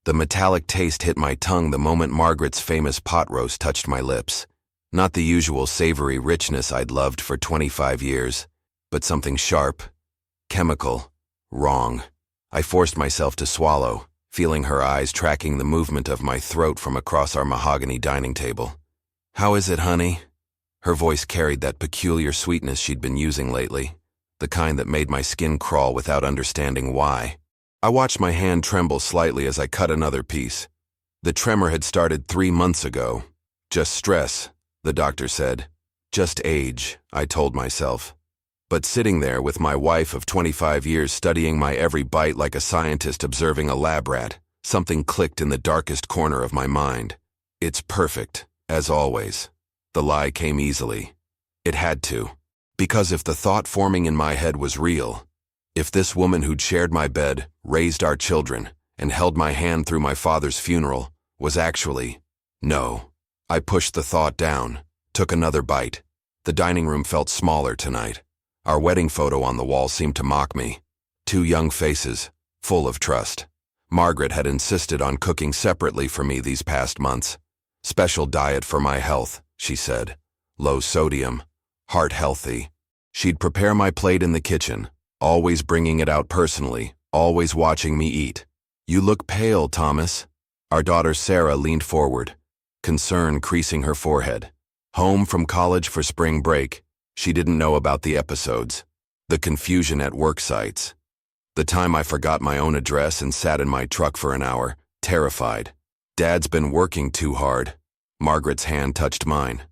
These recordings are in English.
The metallic taste hit my tongue the moment Margaret's famous pot roast touched my lips. Not the usual savory richness I'd loved for 25 years, but something sharp, chemical, wrong. I forced myself to swallow, feeling her eyes tracking the movement of my throat from across our mahogany dining table. "How is it, honey?" Her voice carried that peculiar sweetness she'd been using lately, the kind that made my skin crawl without understanding why. I watched my hand tremble slightly as I cut another piece. The tremor had started 3 months ago. "Just stress," the doctor said. "Just age," I told myself. But sitting there with my wife of 25 years studying my every bite like a scientist observing a lab rat, something clicked in the darkest corner of my mind. "It's perfect, as always." The lie came easily. It had to. Because if the thought forming in my head was real, if this woman who'd shared my bed, raised our children, and held my hand through my father's funeral, was actually, no. I pushed the thought down, took another bite. The dining room felt smaller tonight. Our wedding photo on the wall seemed to mock me. 2 young faces, full of trust. Margaret had insisted on cooking separately for me these past months. "Special diet for my health," she said. "Low sodium, heart healthy." She'd prepare my plate in the kitchen, always bringing it out personally, always watching me eat. "You look pale, Thomas." Our daughter Sarah leaned forward, concern creasing her forehead. Home from college for spring break, she didn't know about the episodes, the confusion at work sites, the time I forgot my own address and sat in my truck for an hour, terrified. "Dad's been working too hard." Margaret's hand touched mine.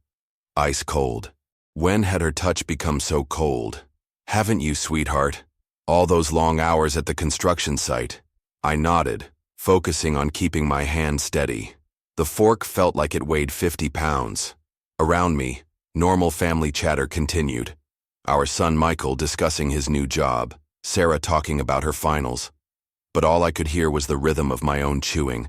Ice cold. When had her touch become so cold? "Haven't you, sweetheart? All those long hours at the construction site." I nodded, focusing on keeping my hand steady. The fork felt like it weighed 50 pounds. Around me, normal family chatter continued. Our son Michael discussing his new job, Sarah talking about her finals. But all I could hear was the rhythm of my own chewing,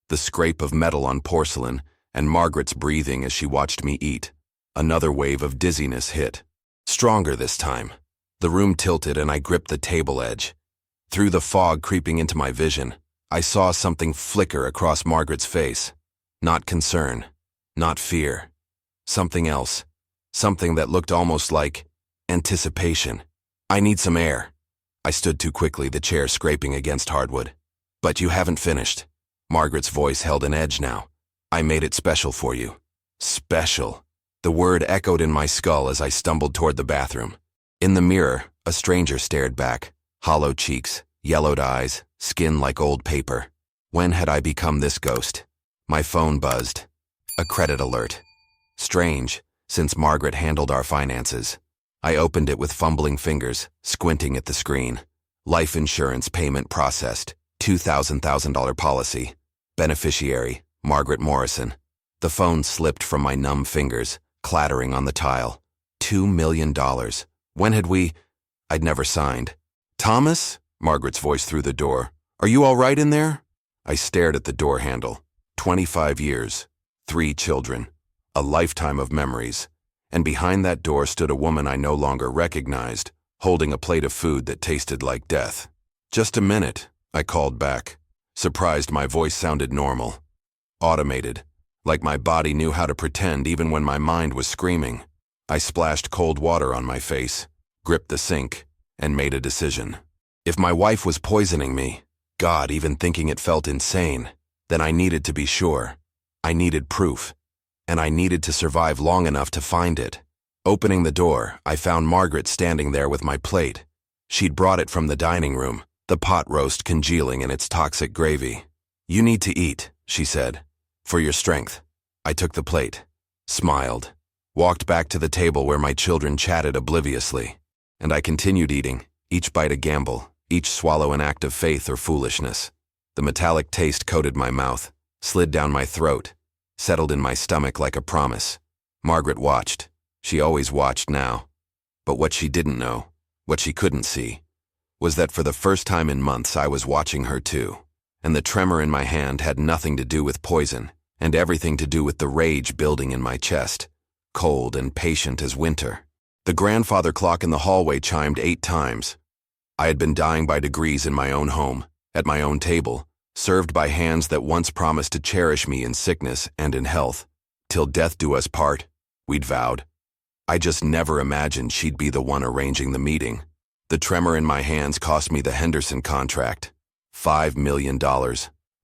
the scrape of metal on porcelain, and Margaret's breathing as she watched me eat. Another wave of dizziness hit. Stronger this time. The room tilted and I gripped the table edge. Through the fog creeping into my vision, I saw something flicker across Margaret's face. Not concern, not fear. Something else. Something that looked almost like anticipation. "I need some air." I stood too quickly, the chair scraping against hardwood. "But you haven't finished." Margaret's voice held an edge now. "I made it special for you." Special. The word echoed in my skull as I stumbled toward the bathroom. In the mirror, a stranger stared back. Hollow cheeks, yellowed eyes, skin like old paper. When had I become this ghost? My phone buzzed. A credit alert. Strange, since Margaret handled our finances. I opened it with fumbling fingers, squinting at the screen. Life insurance payment processed. $2,000 policy. Beneficiary, Margaret Morrison. The phone slipped from my numb fingers, clattering on the tile. $2 million. When had we? I'd never signed. "Thomas?" Margaret's voice through the door. "Are you all right in there?" I stared at the door handle. 25 years. 3 children. A lifetime of memories. And behind that door stood a woman I no longer recognized, holding a plate of food that tasted like death. "Just a minute," I called back. Surprised my voice sounded normal. Automated. Like my body knew how to pretend even when my mind was screaming. I splashed cold water on my face, gripped the sink, and made a decision. If my wife was poisoning me, God, even thinking it felt insane, then I needed to be sure. I needed proof. And I needed to survive long enough to find it. Opening the door, I found Margaret standing there with my plate. She'd brought it from the dining room, the pot roast congealing in its toxic gravy. "You need to eat," she said. "For your strength." I took the plate, smiled, walked back to the table where my children chatted obliviously. And I continued eating, each bite a gamble, each swallow an act of faith or foolishness. The metallic taste coated my mouth, slid down my throat, settled in my stomach like a promise. Margaret watched. She always watched now. But what she didn't know, what she couldn't see, was that for the first time in months I was watching her too. And the tremor in my hand had nothing to do with poison, and everything to do with the rage building in my chest, cold and patient as winter. The grandfather clock in the hallway chimed 8 times. I had been dying by degrees in my own home, at my own table, served by hands that once promised to cherish me in sickness and in health. Till death do us part, we'd vowed. I just never imagined she'd be the one arranging the meeting. The tremor in my hands cost me the Henderson contract. $5 million.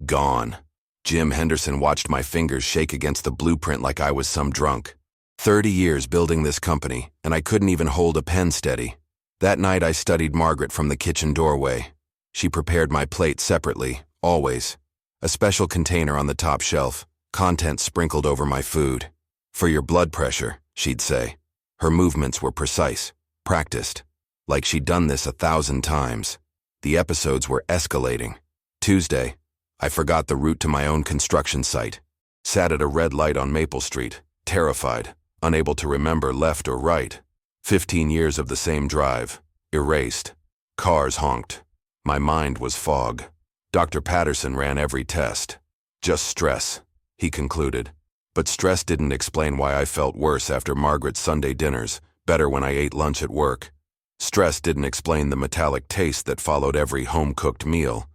Gone. Jim Henderson watched my fingers shake against the blueprint like I was some drunk. 30 years building this company, and I couldn't even hold a pen steady. That night I studied Margaret from the kitchen doorway. She prepared my plate separately, always. A special container on the top shelf, contents sprinkled over my food. For your blood pressure, she'd say. Her movements were precise, practiced. Like she'd done this 1,000 times. The episodes were escalating. Tuesday, I forgot the route to my own construction site. Sat at a red light on Maple Street, terrified, unable to remember left or right. 15 years of the same drive, erased. Cars honked. My mind was fog. Dr. Patterson ran every test. Just stress, he concluded. But stress didn't explain why I felt worse after Margaret's Sunday dinners, better when I ate lunch at work. Stress didn't explain the metallic taste that followed every home-cooked meal.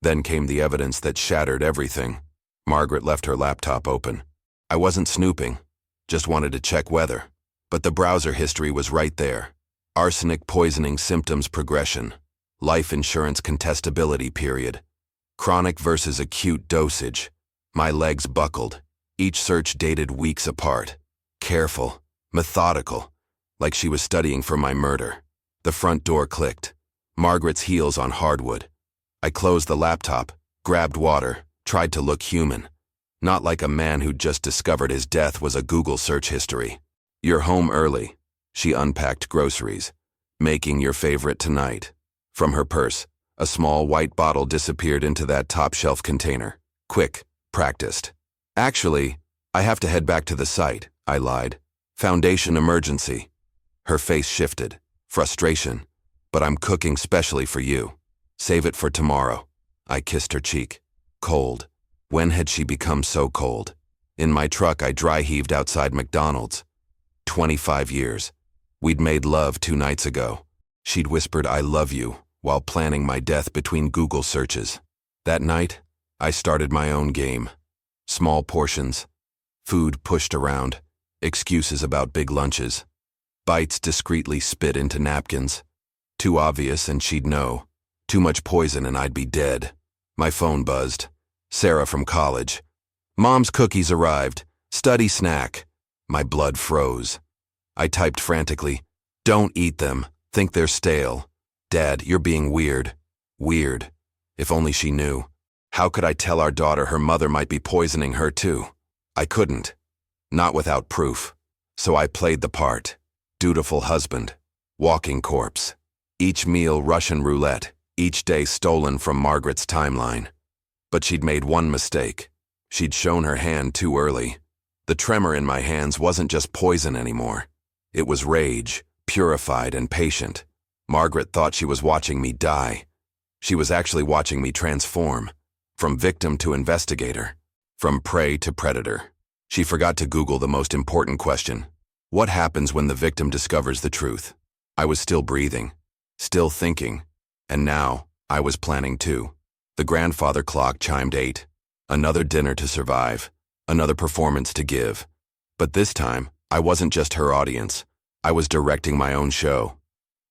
Then came the evidence that shattered everything. Margaret left her laptop open. I wasn't snooping, just wanted to check weather. But the browser history was right there. Arsenic poisoning symptoms progression. Life insurance contestability period. Chronic versus acute dosage. My legs buckled. Each search dated weeks apart. Careful, methodical, like she was studying for my murder. The front door clicked. Margaret's heels on hardwood. I closed the laptop, grabbed water, tried to look human. Not like a man who'd just discovered his death was a Google search history. You're home early. She unpacked groceries. Making your favorite tonight. From her purse, a small white bottle disappeared into that top shelf container. Quick, practiced. Actually, I have to head back to the site, I lied. Foundation emergency. Her face shifted. Frustration. But I'm cooking specially for you. Save it for tomorrow. I kissed her cheek. Cold. When had she become so cold? In my truck, I dry heaved outside McDonald's. 25 years. We'd made love 2 nights ago. She'd whispered, "I love you," while planning my death between Google searches. That night, I started my own game. Small portions. Food pushed around. Excuses about big lunches. Bites discreetly spit into napkins. Too obvious and she'd know. Too much poison and I'd be dead. My phone buzzed. Sarah from college. "Mom's cookies arrived. Study snack." My blood froze. I typed frantically, "Don't eat them. Think they're stale. Dad, you're being weird." Weird. If only she knew. How could I tell our daughter her mother might be poisoning her too? I couldn't. Not without proof. So I played the part. Dutiful husband. Walking corpse. Each meal Russian roulette. Each day stolen from Margaret's timeline. But she'd made one mistake. She'd shown her hand too early. The tremor in my hands wasn't just poison anymore. It was rage, purified and patient. Margaret thought she was watching me die. She was actually watching me transform. From victim to investigator. From prey to predator. She forgot to Google the most important question. What happens when the victim discovers the truth? I was still breathing. Still thinking. And now, I was planning too. The grandfather clock chimed 8. Another dinner to survive. Another performance to give. But this time, I wasn't just her audience. I was directing my own show.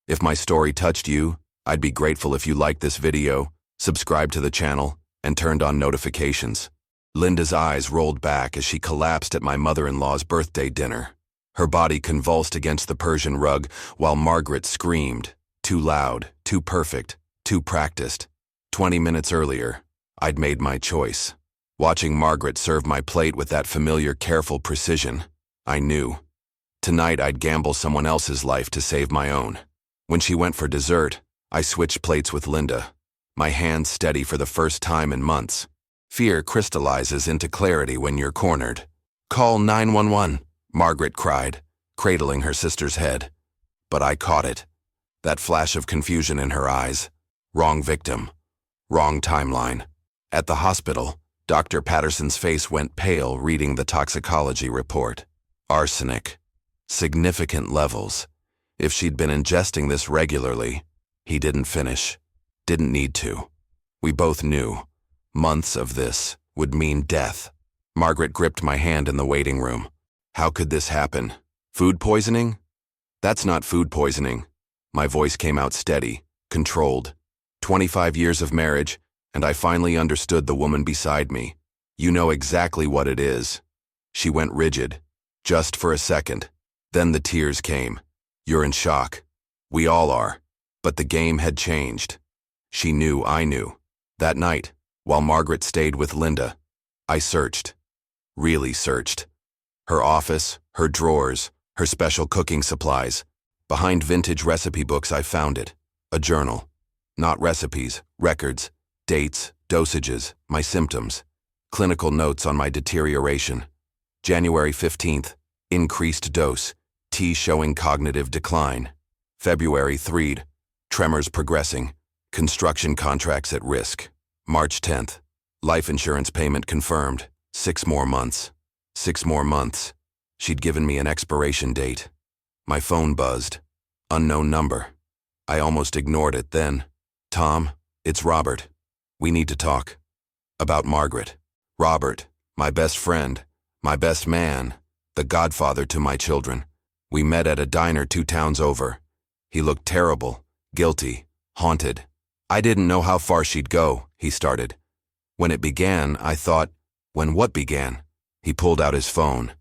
If my story touched you, I'd be grateful if you liked this video, subscribed to the channel, and turned on notifications. Linda's eyes rolled back as she collapsed at my mother-in-law's birthday dinner. Her body convulsed against the Persian rug while Margaret screamed. Too loud, too perfect, too practiced. 20 minutes earlier, I'd made my choice. Watching Margaret serve my plate with that familiar, careful precision, I knew. Tonight I'd gamble someone else's life to save my own. When she went for dessert, I switched plates with Linda. My hands steady for the first time in months. Fear crystallizes into clarity when you're cornered. "Call 911, Margaret cried, cradling her sister's head. But I caught it. That flash of confusion in her eyes. Wrong victim. Wrong timeline. At the hospital, Dr. Patterson's face went pale reading the toxicology report. Arsenic. Significant levels. If she'd been ingesting this regularly, he didn't finish. Didn't need to. We both knew. Months of this would mean death. Margaret gripped my hand in the waiting room. How could this happen? Food poisoning? That's not food poisoning. My voice came out steady, controlled. 25 years of marriage, and I finally understood the woman beside me. You know exactly what it is. She went rigid, just for a second. Then the tears came. You're in shock. We all are. But the game had changed. She knew I knew. That night, while Margaret stayed with Linda, I searched. Really searched. Her office, her drawers, her special cooking supplies. Behind vintage recipe books I found it. A journal. Not recipes, records, dates, dosages, my symptoms. Clinical notes on my deterioration. January 15th, increased dose, T showing cognitive decline. February 3rd, tremors progressing, construction contracts at risk. March 10th, life insurance payment confirmed, 6 more months. 6 more months. She'd given me an expiration date. My phone buzzed. Unknown number. I almost ignored it then. Tom, it's Robert. We need to talk. About Margaret. Robert, my best friend, my best man, the godfather to my children. We met at a diner 2 towns over. He looked terrible, guilty, haunted. I didn't know how far she'd go, he started. When it began, I thought, when what began? He pulled out his phone.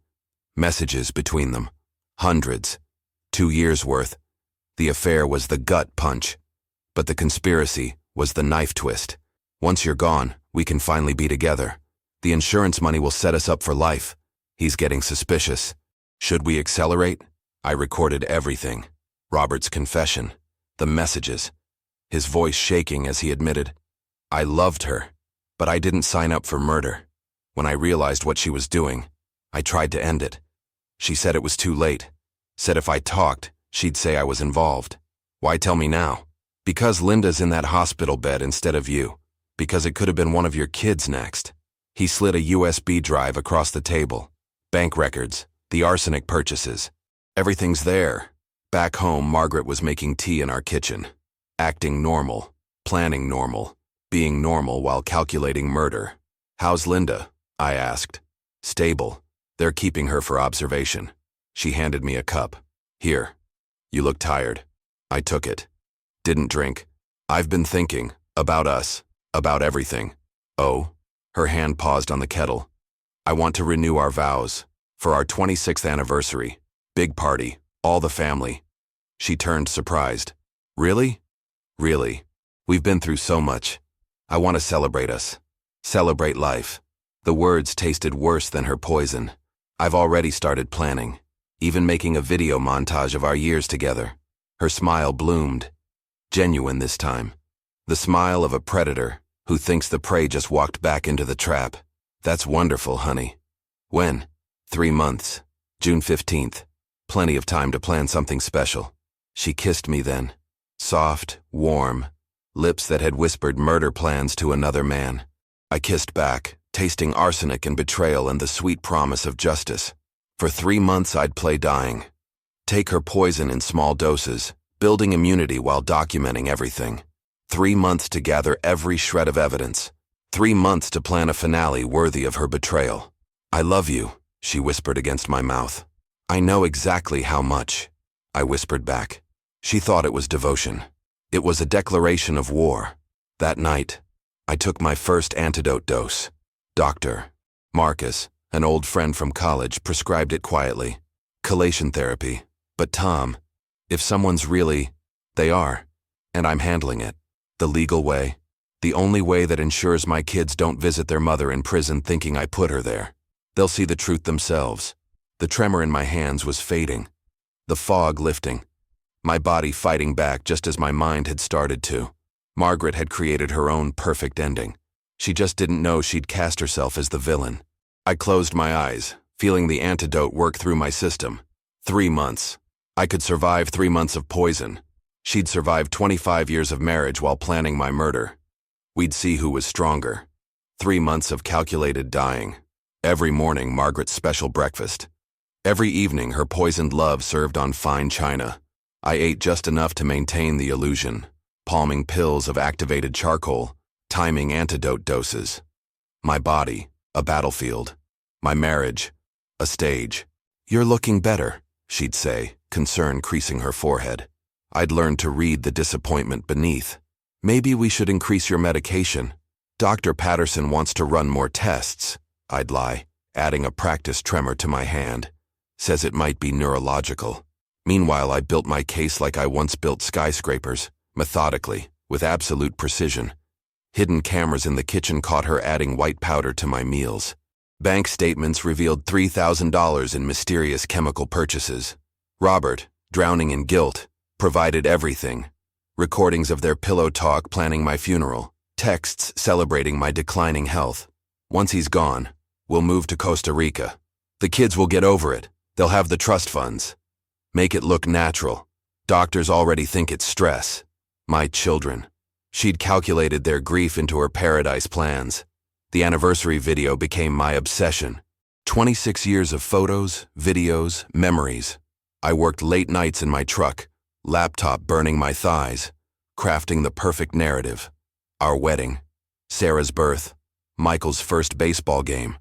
Messages between them. Hundreds. 2 years' worth. The affair was the gut punch. But the conspiracy was the knife twist. Once you're gone, we can finally be together. The insurance money will set us up for life. He's getting suspicious. Should we accelerate? I recorded everything. Robert's confession. The messages. His voice shaking as he admitted, I loved her, but I didn't sign up for murder. When I realized what she was doing, I tried to end it. She said it was too late. Said if I talked, she'd say I was involved. Why tell me now? Because Linda's in that hospital bed instead of you. Because it could have been one of your kids next. He slid a USB drive across the table. Bank records, the arsenic purchases. Everything's there. Back home, Margaret was making tea in our kitchen. Acting normal, planning normal, being normal while calculating murder. How's Linda? I asked. Stable. They're keeping her for observation. She handed me a cup. Here. You look tired. I took it. Didn't drink. I've been thinking. About us. About everything. Oh? Her hand paused on the kettle. I want to renew our vows. For our 26th anniversary. Big party. All the family. She turned surprised. Really? Really. We've been through so much. I want to celebrate us. Celebrate life. The words tasted worse than her poison. I've already started planning. Even making a video montage of our years together. Her smile bloomed. Genuine this time. The smile of a predator who thinks the prey just walked back into the trap. That's wonderful, honey. When? 3 months. June 15th. Plenty of time to plan something special. She kissed me then. Soft, warm, lips that had whispered murder plans to another man. I kissed back, tasting arsenic and betrayal and the sweet promise of justice. For 3 months I'd play dying. Take her poison in small doses, building immunity while documenting everything. 3 months to gather every shred of evidence. 3 months to plan a finale worthy of her betrayal. I love you, she whispered against my mouth. I know exactly how much, I whispered back. She thought it was devotion. It was a declaration of war. That night, I took my first antidote dose. Dr. Marcus, an old friend from college, prescribed it quietly. Chelation therapy. But Tom, if someone's really, they are, and I'm handling it. The legal way. The only way that ensures my kids don't visit their mother in prison thinking I put her there. They'll see the truth themselves. The tremor in my hands was fading. The fog lifting. My body fighting back just as my mind had started to. Margaret had created her own perfect ending. She just didn't know she'd cast herself as the villain. I closed my eyes, feeling the antidote work through my system. 3 months. I could survive 3 months of poison. She'd survived 25 years of marriage while planning my murder. We'd see who was stronger. 3 months of calculated dying. Every morning, Margaret's special breakfast. Every evening, her poisoned love served on fine china. I ate just enough to maintain the illusion, palming pills of activated charcoal, timing antidote doses. My body, a battlefield. My marriage, a stage. "You're looking better," she'd say, concern creasing her forehead. I'd learned to read the disappointment beneath. "Maybe we should increase your medication. Dr. Patterson wants to run more tests," I'd lie, adding a practice tremor to my hand. "Says it might be neurological." Meanwhile, I built my case like I once built skyscrapers, methodically, with absolute precision. Hidden cameras in the kitchen caught her adding white powder to my meals. Bank statements revealed $3,000 in mysterious chemical purchases. Robert, drowning in guilt, provided everything. Recordings of their pillow talk planning my funeral. Texts celebrating my declining health. "Once he's gone, we'll move to Costa Rica. The kids will get over it. They'll have the trust funds. Make it look natural. Doctors already think it's stress." My children. She'd calculated their grief into her paradise plans. The anniversary video became my obsession. 26 years of photos, videos, memories. I worked late nights in my truck, laptop burning my thighs, crafting the perfect narrative. Our wedding, Sarah's birth, Michael's first baseball game,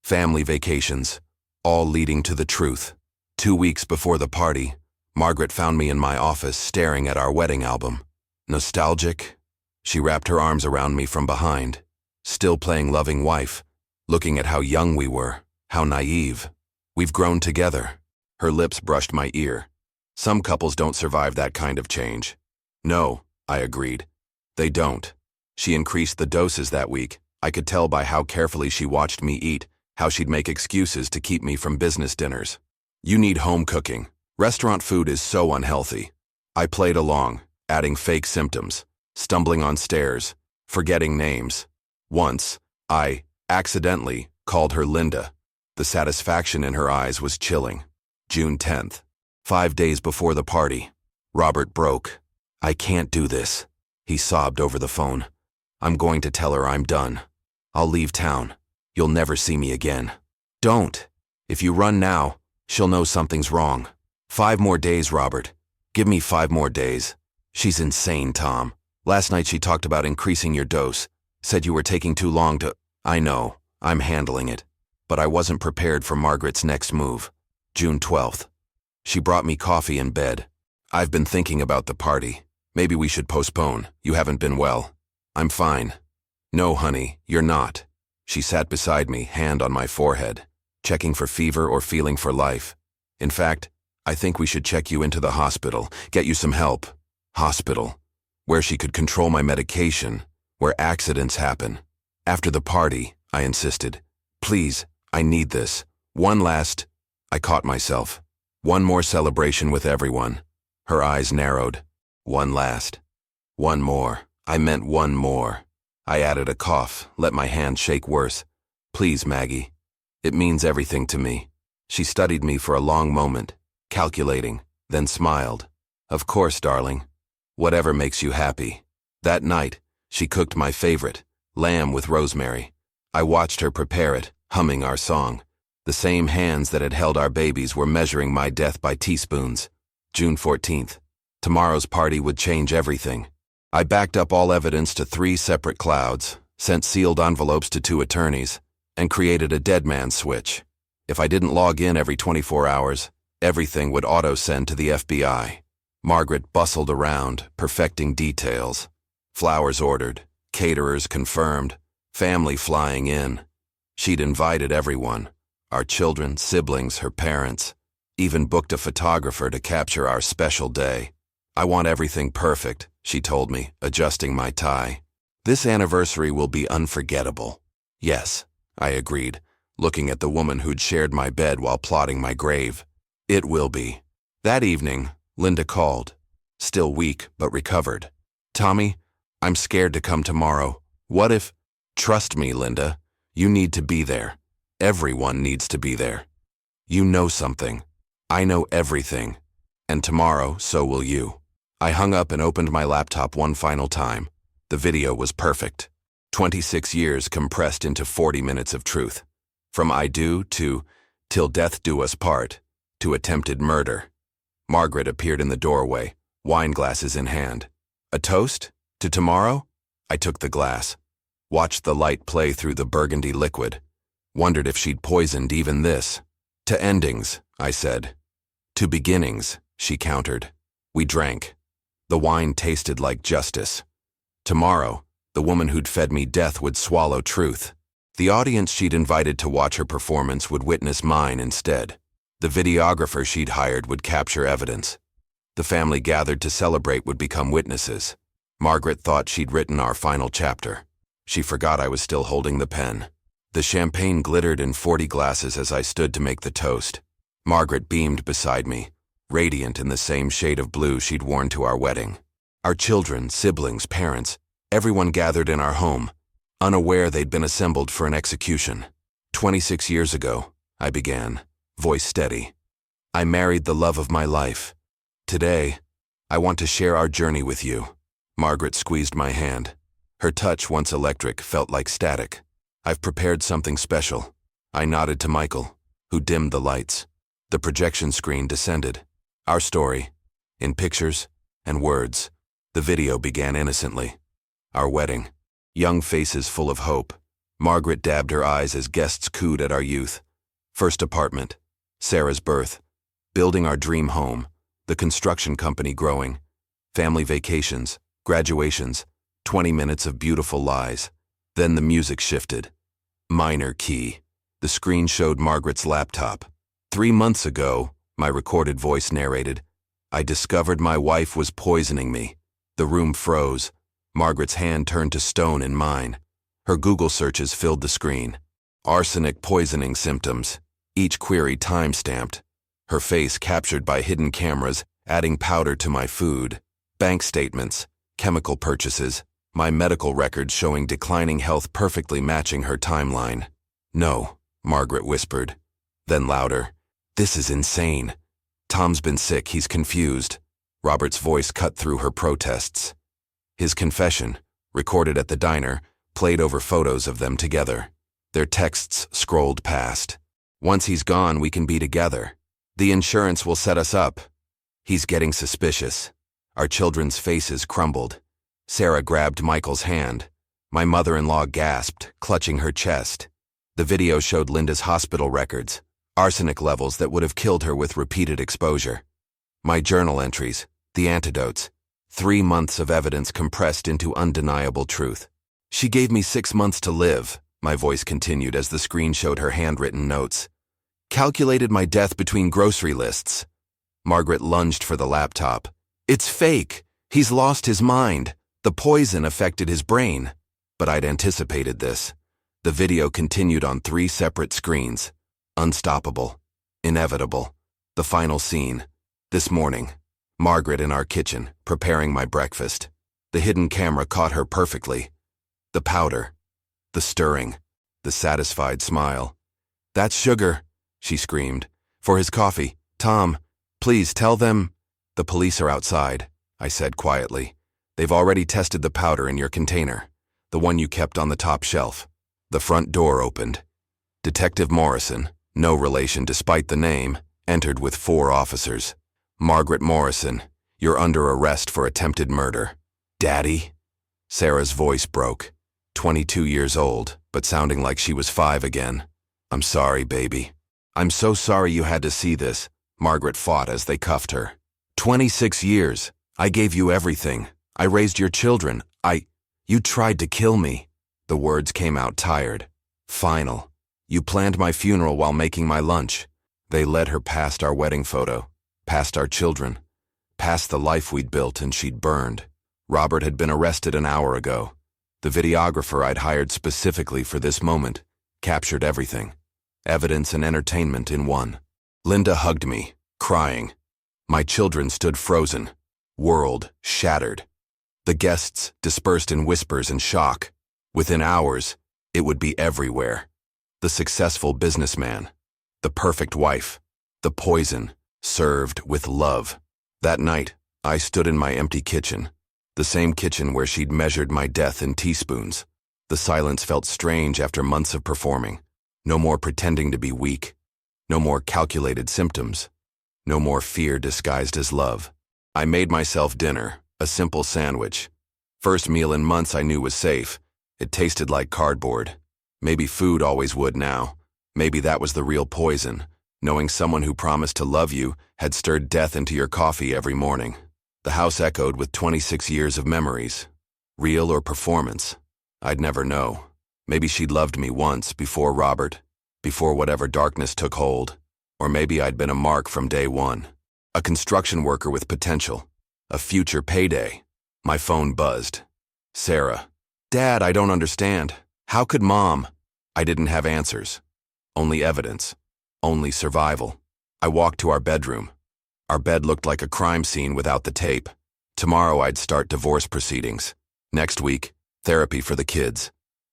family vacations, all leading to the truth. 2 weeks before the party, Margaret found me in my office staring at our wedding album. Nostalgic? She wrapped her arms around me from behind, still playing loving wife, looking at how young we were, how naive. "We've grown together." Her lips brushed my ear. "Some couples don't survive that kind of change." "No," I agreed. "They don't." She increased the doses that week. I could tell by how carefully she watched me eat, how she'd make excuses to keep me from business dinners. "You need home cooking. Restaurant food is so unhealthy." I played along, adding fake symptoms, stumbling on stairs, forgetting names. Once, I accidentally called her Linda. The satisfaction in her eyes was chilling. June 10th, 5 days before the party. Robert broke. "I can't do this," he sobbed over the phone. "I'm going to tell her I'm done. I'll leave town. You'll never see me again." "Don't. If you run now, she'll know something's wrong." 5 more days, Robert. Give me 5 more days." "She's insane, Tom. Last night she talked about increasing your dose. Said you were taking too long to—" "I know. I'm handling it. But I wasn't prepared for Margaret's next move." June 12th. She brought me coffee in bed. "I've been thinking about the party. Maybe we should postpone. You haven't been well." "I'm fine." "No, honey, you're not." She sat beside me, hand on my forehead, checking for fever or feeling for life. "In fact, I think we should check you into the hospital, get you some help." Hospital, where she could control my medication, where accidents happen. "After the party," I insisted. "Please, I need this. One last—" I caught myself. "One more celebration with everyone." Her eyes narrowed. "One last." "One more. I meant one more." I added a cough, let my hand shake worse. "Please, Maggie. It means everything to me." She studied me for a long moment, calculating, then smiled. "Of course, darling. Whatever makes you happy." That night, she cooked my favorite, lamb with rosemary. I watched her prepare it, humming our song. The same hands that had held our babies were measuring my death by teaspoons. June 14th. Tomorrow's party would change everything. I backed up all evidence to 3 separate clouds, sent sealed envelopes to 2 attorneys, and created a dead man's switch. If I didn't log in every 24 hours, everything would auto-send to the FBI. Margaret bustled around, perfecting details. Flowers ordered, caterers confirmed, family flying in. She'd invited everyone, our children, siblings, her parents, even booked a photographer to capture our special day. "I want everything perfect," she told me, adjusting my tie. "This anniversary will be unforgettable." "Yes," I agreed, looking at the woman who'd shared my bed while plotting my grave. "It will be." That evening, Linda called, still weak but recovered. "Tommy, I'm scared to come tomorrow. What if—" "Trust me, Linda. You need to be there. Everyone needs to be there. You know something. I know everything. And tomorrow, so will you." I hung up and opened my laptop one final time. The video was perfect. 26 years compressed into 40 minutes of truth. From "I do" to "Till death do us part" to attempted murder. Margaret appeared in the doorway, wine glasses in hand. "A toast? To tomorrow?" I took the glass. Watched the light play through the burgundy liquid. Wondered if she'd poisoned even this. To endings, I said. To beginnings, she countered. We drank. The wine tasted like justice. Tomorrow, the woman who'd fed me death would swallow truth. The audience she'd invited to watch her performance would witness mine instead. The videographer she'd hired would capture evidence. The family gathered to celebrate would become witnesses. Margaret thought she'd written our final chapter. She forgot I was still holding the pen. The champagne glittered in 40 glasses as I stood to make the toast. Margaret beamed beside me, radiant in the same shade of blue she'd worn to our wedding. Our children, siblings, parents, everyone gathered in our home, unaware they'd been assembled for an execution. 26 years ago, I began, voice steady. I married the love of my life. Today, I want to share our journey with you. Margaret squeezed my hand. Her touch, once electric, felt like static. I've prepared something special. I nodded to Michael, who dimmed the lights. The projection screen descended. Our story, in pictures and words. The video began innocently. Our wedding. Young faces full of hope. Margaret dabbed her eyes as guests cooed at our youth. First apartment. Sarah's birth. Building our dream home. The construction company growing. Family vacations. Graduations. 20 minutes of beautiful lies. Then the music shifted. Minor key. The screen showed Margaret's laptop. 3 months ago, my recorded voice narrated, I discovered my wife was poisoning me. The room froze. Margaret's hand turned to stone in mine. Her Google searches filled the screen. Arsenic poisoning symptoms, each query time-stamped. Her face captured by hidden cameras, adding powder to my food. Bank statements, chemical purchases, my medical records showing declining health perfectly matching her timeline. No, Margaret whispered. Then louder. This is insane. Tom's been sick, he's confused. Robert's voice cut through her protests. His confession, recorded at the diner, played over photos of them together. Their texts scrolled past. Once he's gone, we can be together. The insurance will set us up. He's getting suspicious. Our children's faces crumbled. Sarah grabbed Michael's hand. My mother-in-law gasped, clutching her chest. The video showed Linda's hospital records, arsenic levels that would have killed her with repeated exposure. My journal entries, the antidotes, 3 months of evidence compressed into undeniable truth. She gave me 6 months to live, my voice continued as the screen showed her handwritten notes. Calculated my death between grocery lists. Margaret lunged for the laptop. It's fake. He's lost his mind. The poison affected his brain. But I'd anticipated this. The video continued on 3 separate screens. Unstoppable. Inevitable. The final scene. This morning. Margaret in our kitchen, preparing my breakfast. The hidden camera caught her perfectly. The powder. The stirring. The satisfied smile. That's sugar, she screamed. For his coffee. Tom, please tell them. The police are outside, I said quietly. They've already tested the powder in your container, the one you kept on the top shelf. The front door opened. Detective Morrison, no relation despite the name, entered with 4 officers. Margaret Morrison, you're under arrest for attempted murder. Daddy? Sarah's voice broke. 22 years old, but sounding like she was 5 again. I'm sorry, baby. I'm so sorry you had to see this, Margaret fought as they cuffed her. 26 years. I gave you everything. I raised your children. You tried to kill me. The words came out tired. Final. You planned my funeral while making my lunch. They led her past our wedding photo, past our children, past the life we'd built and she'd burned. Robert had been arrested an hour ago. The videographer I'd hired specifically for this moment captured everything. Evidence and entertainment in one. Linda hugged me, crying. My children stood frozen. World shattered. The guests dispersed in whispers and shock. Within hours, it would be everywhere. The successful businessman. The perfect wife. The poison, served with love. That night, I stood in my empty kitchen. The same kitchen where she'd measured my death in teaspoons. The silence felt strange after months of performing. No more pretending to be weak. No more calculated symptoms. No more fear disguised as love. I made myself dinner, a simple sandwich. First meal in months I knew was safe. It tasted like cardboard. Maybe food always would now. Maybe that was the real poison, knowing someone who promised to love you had stirred death into your coffee every morning. The house echoed with 26 years of memories. Real or performance? I'd never know. Maybe she'd loved me once, before Robert, before whatever darkness took hold. Or maybe I'd been a mark from day one. A construction worker with potential. A future payday. My phone buzzed. Sarah. Dad, I don't understand. How could Mom? I didn't have answers. Only evidence. Only survival. I walked to our bedroom. Our bed looked like a crime scene without the tape. Tomorrow I'd start divorce proceedings. Next week, therapy for the kids.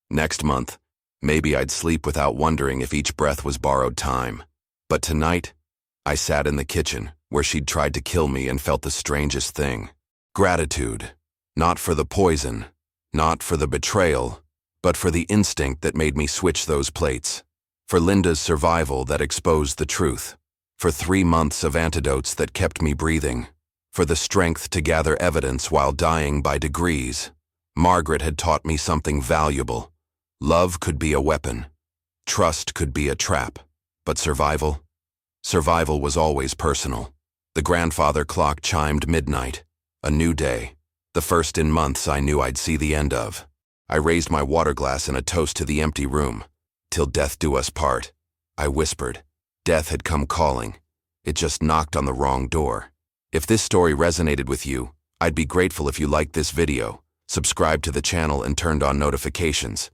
Next month, maybe I'd sleep without wondering if each breath was borrowed time. But tonight, I sat in the kitchen, where she'd tried to kill me, and felt the strangest thing. Gratitude. Not for the poison, not for the betrayal, but for the instinct that made me switch those plates. For Linda's survival that exposed the truth. For 3 months of antidotes that kept me breathing. For the strength to gather evidence while dying by degrees. Margaret had taught me something valuable. Love could be a weapon. Trust could be a trap. But survival? Survival was always personal. The grandfather clock chimed midnight. A new day. The first in months I knew I'd see the end of. I raised my water glass in a toast to the empty room. Till death do us part. I whispered. Death had come calling. It just knocked on the wrong door. If this story resonated with you, I'd be grateful if you liked this video, subscribed to the channel, and turned on notifications.